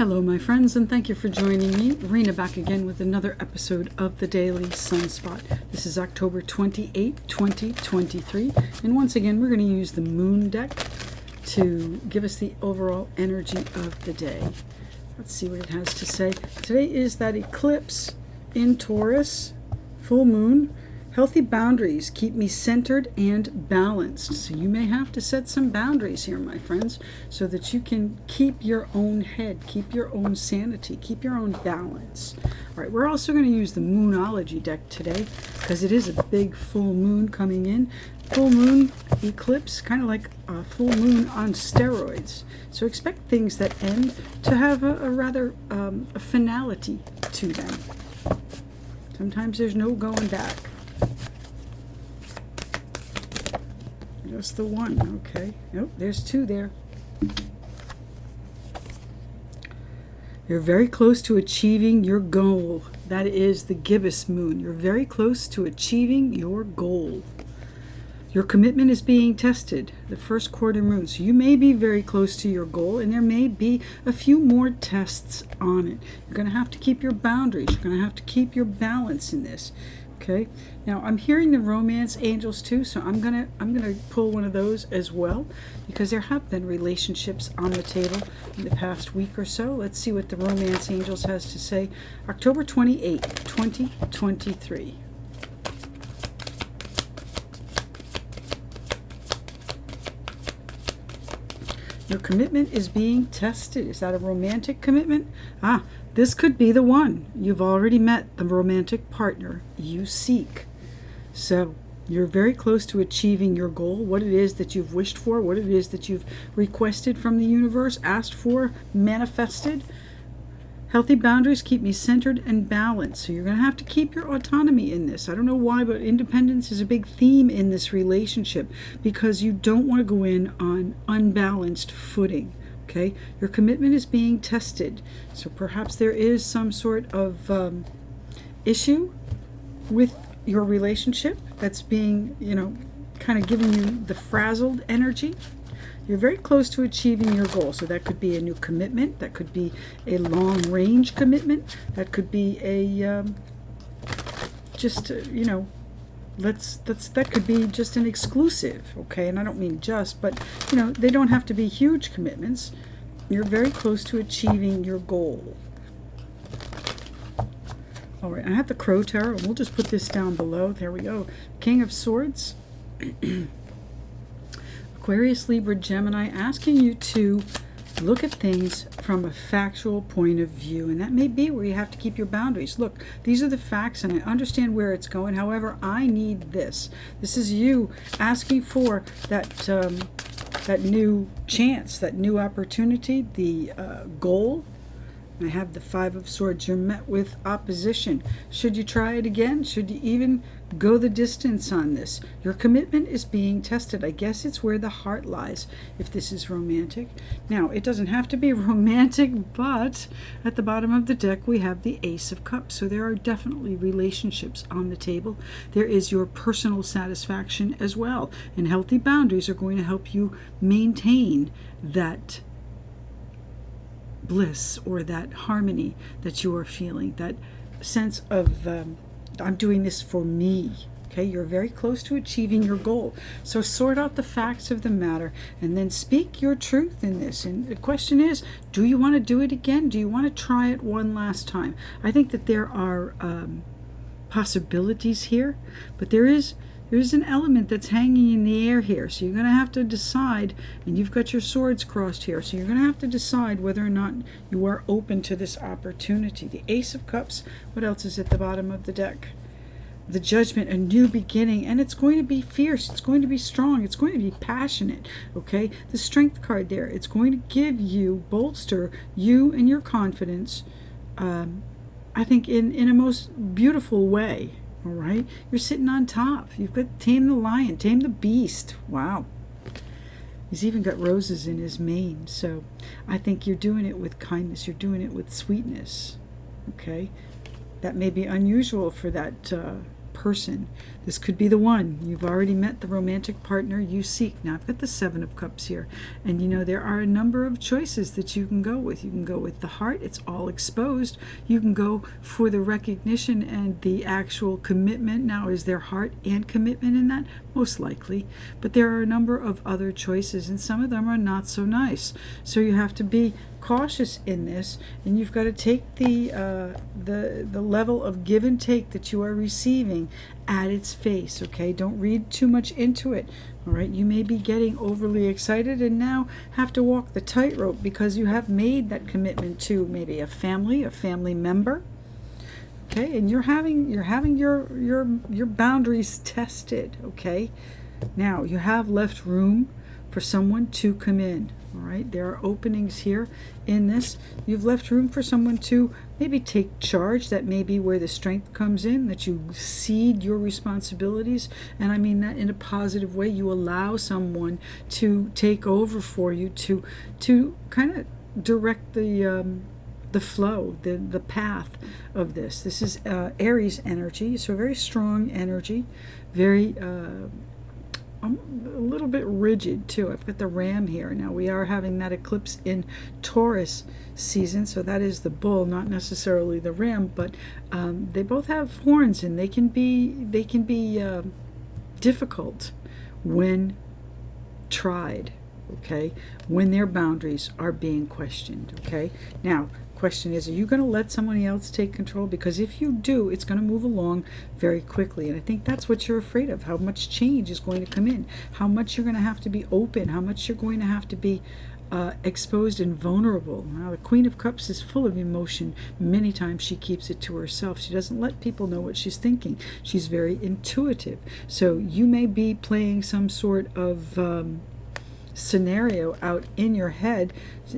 Hello my friends, and thank you for joining me. Rina back again with another episode of the Daily Sunspot. This is October 28, 2023, and once again we're going to use the moon deck to give us the overall energy of the day. Let's see what it has to say. Today is that eclipse in Taurus, full moon. Healthy boundaries keep me centered and balanced. So you may have to set some boundaries here, my friends, so that you can keep your own head, keep your own sanity, keep your own balance. All right, we're also going to use the Moonology deck today because it is a big full moon coming in. Full moon eclipse, kind of like a full moon on steroids. So expect things that end to have a rather a finality to them. Sometimes there's no going back. Just the one, okay. Nope, there's two there. You're very close to achieving your goal. That is the gibbous moon. You're very close to achieving your goal. Your commitment is being tested, the first quarter moon. So you may be very close to your goal, and there may be a few more tests on it. You're going to have to keep your boundaries. You're going to have to keep your balance in this. Okay, now I'm hearing the romance angels too, so I'm gonna pull one of those as well, because there have been relationships on the table in the past week or so. Let's see what the romance angels has to say. October 28, 2023. Your commitment is being tested. Is that a romantic commitment? This could be the one. You've already met the romantic partner you seek. So you're very close to achieving your goal, what it is that you've wished for, what it is that you've requested from the universe, asked for, manifested. Healthy boundaries keep me centered and balanced. So you're going to have to keep your autonomy in this. I don't know why, but independence is a big theme in this relationship because you don't want to go in on unbalanced footing. Okay, your commitment is being tested. So perhaps there is some sort of issue with your relationship that's being, kind of giving you the frazzled energy. You're very close to achieving your goal. So that could be a new commitment. That could be a long-range commitment. That could be a that could be just an exclusive, okay? And I don't mean just, but, they don't have to be huge commitments. You're very close to achieving your goal. All right, I have the Crow Tarot, and we'll just put this down below. There we go. King of Swords. Aquarius, Libra, Gemini, asking you to look at things from a factual point of view, and that may be where you have to keep your boundaries. Look, these are the facts, and I understand where it's going. However, I need this. This is you asking for that that new chance, that new opportunity, the goal. I have the Five of Swords. You're met with opposition. Should you try it again? Should you even go the distance on this? Your commitment is being tested. I guess it's where the heart lies, if this is romantic. Now, it doesn't have to be romantic, but at the bottom of the deck, we have the Ace of Cups. So there are definitely relationships on the table. There is your personal satisfaction as well. And healthy boundaries are going to help you maintain that bliss or that harmony that you are feeling, that sense of I'm doing this for me. Okay, you're very close to achieving your goal. So sort out the facts of the matter and then speak your truth in this. And the question is, do you want to do it again? Do you want to try it one last time? I think that there are possibilities here, but there's an element that's hanging in the air here. So you're going to have to decide, and you've got your swords crossed here, so you're going to have to decide whether or not you are open to this opportunity. The Ace of Cups, what else is at the bottom of the deck? The Judgment, a new beginning, and it's going to be fierce, it's going to be strong, it's going to be passionate, okay? The Strength card there, it's going to give you, bolster you and your confidence, I think in a most beautiful way. All right, you're sitting on top. You've got tame the lion, tame the beast. Wow. He's even got roses in his mane. So I think you're doing it with kindness. You're doing it with sweetness. Okay, that may be unusual for that person. This could be the one. You've already met the romantic partner you seek. Now, I've got the Seven of Cups here. And, you know, there are a number of choices that you can go with. You can go with the heart. It's all exposed. You can go for the recognition and the actual commitment. Now, is there heart and commitment in that? Most likely. But there are a number of other choices, and some of them are not so nice. So you have to be cautious in this, and you've got to take the level of give and take that you are receiving at its face. Okay, don't read too much into it. All right, you may be getting overly excited and now have to walk the tightrope because you have made that commitment to maybe a family member. Okay, and you're having your boundaries tested. Okay, now you have left room for someone to come in. All right, there are openings here in this. You've left room for someone to maybe take charge. That may be where the strength comes in, that you cede your responsibilities. And I mean that in a positive way. You allow someone to take over for you, to kind of direct the flow, the path of this. This is Aries energy, so very strong energy, very a little bit rigid too. I've got the Ram here. Now we are having that eclipse in Taurus season, so that is the bull, not necessarily the ram, but they both have horns, and they can be difficult when tried. Okay, when their boundaries are being questioned. Okay, now question is, are you going to let somebody else take control? Because if you do, it's going to move along very quickly, and I think that's what you're afraid of, how much change is going to come in, how much you're going to have to be open, how much you're going to have to be exposed and vulnerable. Now the Queen of Cups is full of emotion. Many times she keeps it to herself. She doesn't let people know what she's thinking. She's very intuitive. So you may be playing some sort of scenario out in your head,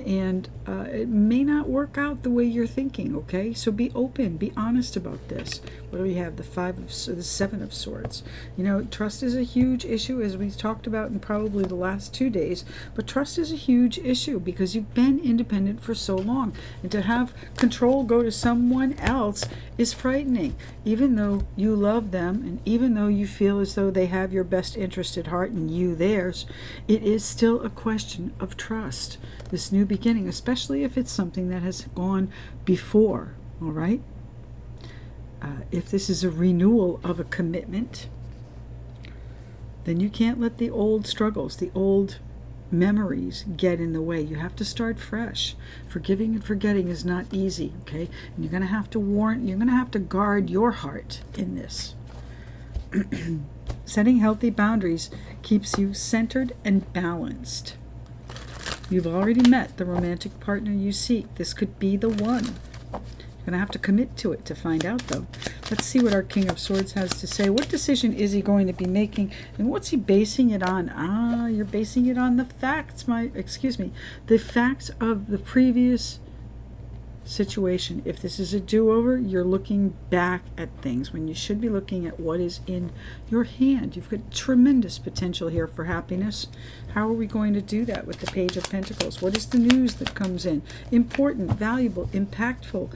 and it may not work out the way you're thinking. Okay, so be open, be honest about this. What do we have? The Seven of Swords. You know, trust is a huge issue, as we've talked about in probably the last 2 days, but trust is a huge issue because you've been independent for so long, and to have control go to someone else is frightening. Even though you love them, and even though you feel as though they have your best interest at heart and you theirs, it is still a question of trust. This new beginning, especially if it's something that has gone before. All right, if this is a renewal of a commitment, then you can't let the old struggles, the old memories get in the way. You have to start fresh. Forgiving and forgetting is not easy. Okay, and you're going to have to you're going to have to guard your heart in this. Setting healthy boundaries keeps you centered and balanced. You've already met the romantic partner you seek. This could be the one. You're going to have to commit to it to find out, though. Let's see what our King of Swords has to say. What decision is he going to be making, and what's he basing it on? You're basing it on the facts, the facts of the previous situation. If this is a do-over, you're looking back at things when you should be looking at what is in your hand. You've got tremendous potential here for happiness. How are we going to do that with the Page of Pentacles? What is the news that comes in? Important, valuable, impactful,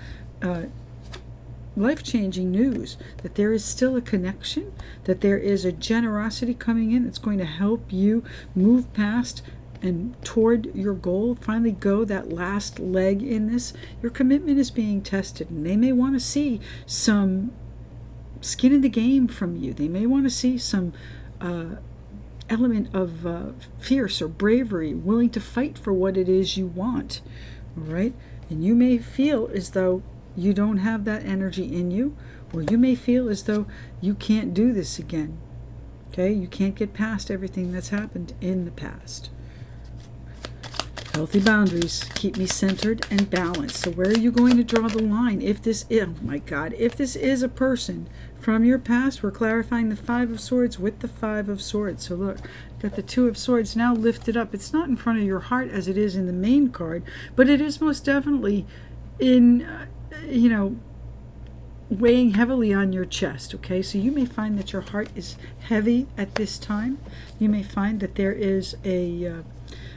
life-changing news, that there is still a connection, that there is a generosity coming in that's going to help you move past and toward your goal, finally go that last leg in this. Your commitment is being tested, and they may want to see some skin in the game from you. They may want to see some element of fierce or bravery, willing to fight for what it is you want. All right, and you may feel as though you don't have that energy in you, or you may feel as though you can't do this again. Okay, you can't get past everything that's happened in the past. Healthy boundaries keep me centered and balanced. So where are you going to draw the line? If this is, oh my God, if this is a person from your past, we're clarifying the Five of Swords with the Five of Swords. So look, got the Two of Swords now lifted up. It's not in front of your heart as it is in the main card, but it is most definitely in, weighing heavily on your chest. Okay, so you may find that your heart is heavy at this time. You may find that there is a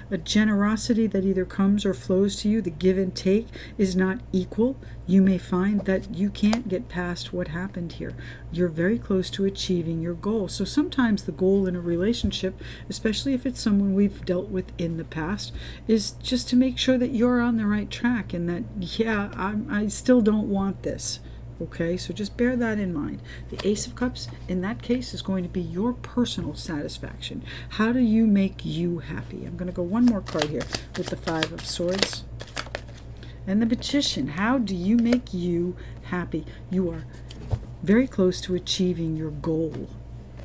a generosity that either comes or flows to you. The give and take is not equal. You may find that you can't get past what happened here. You're very close to achieving your goal. So sometimes the goal in a relationship, especially if it's someone we've dealt with in the past, is just to make sure that you're on the right track and that, yeah, I still don't want this. Okay, so just bear that in mind. The Ace of Cups, in that case, is going to be your personal satisfaction. How do you make you happy? I'm going to go one more card here with the Five of Swords. And the Magician, how do you make you happy? You are very close to achieving your goal.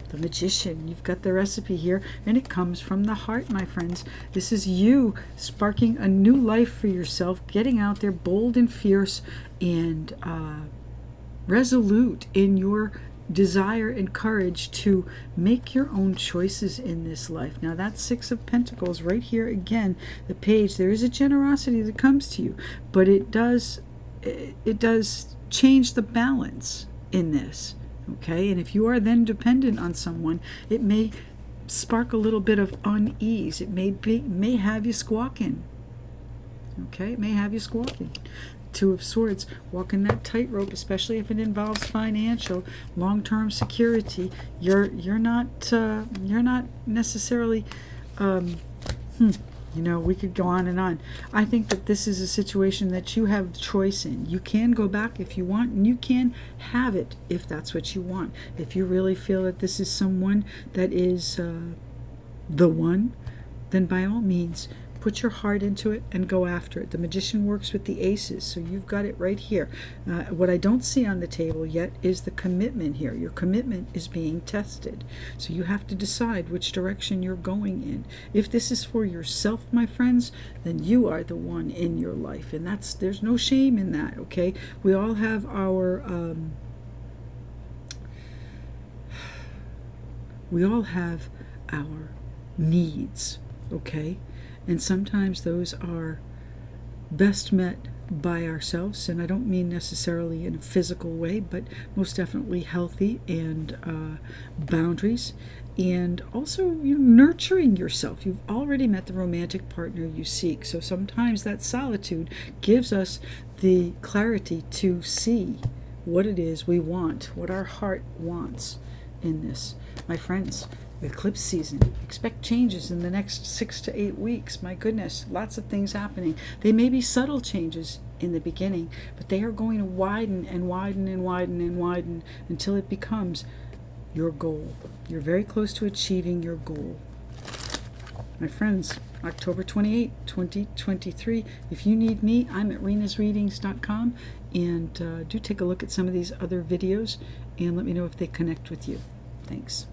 The Magician, you've got the recipe here, and it comes from the heart, my friends. This is you sparking a new life for yourself, getting out there bold and fierce and resolute in your desire and courage to make your own choices in this life. Now that Six of Pentacles right here again, the page, there is a generosity that comes to you, but it does change the balance in this. Okay, and if you are then dependent on someone, it may spark a little bit of unease. It may have you squawking. Okay, it may have you squawking. Two of Swords, walking that tightrope, especially if it involves financial, long-term security. You're not necessarily, we could go on and on. I think that this is a situation that you have choice in. You can go back if you want, and you can have it if that's what you want. If you really feel that this is someone that is the one, then by all means, put your heart into it and go after it. The Magician works with the aces, so you've got it right here. What I don't see on the table yet is the commitment here. Your commitment is being tested. So you have to decide which direction you're going in. If this is for yourself, my friends, then you are the one in your life. And there's no shame in that, okay? We all have our needs, okay? And sometimes those are best met by ourselves, and I don't mean necessarily in a physical way, but most definitely healthy and boundaries, and also nurturing yourself. You've already met the romantic partner you seek, so sometimes that solitude gives us the clarity to see what it is we want, what our heart wants in this. My friends, eclipse season, expect changes in the next 6 to 8 weeks. My goodness, lots of things happening. They may be subtle changes in the beginning, but they are going to widen and widen and widen and widen until it becomes your goal. You're very close to achieving your goal. My friends, October 28, 2023. If you need me, I'm at renasreadings.com, and do take a look at some of these other videos and let me know if they connect with you. Thanks.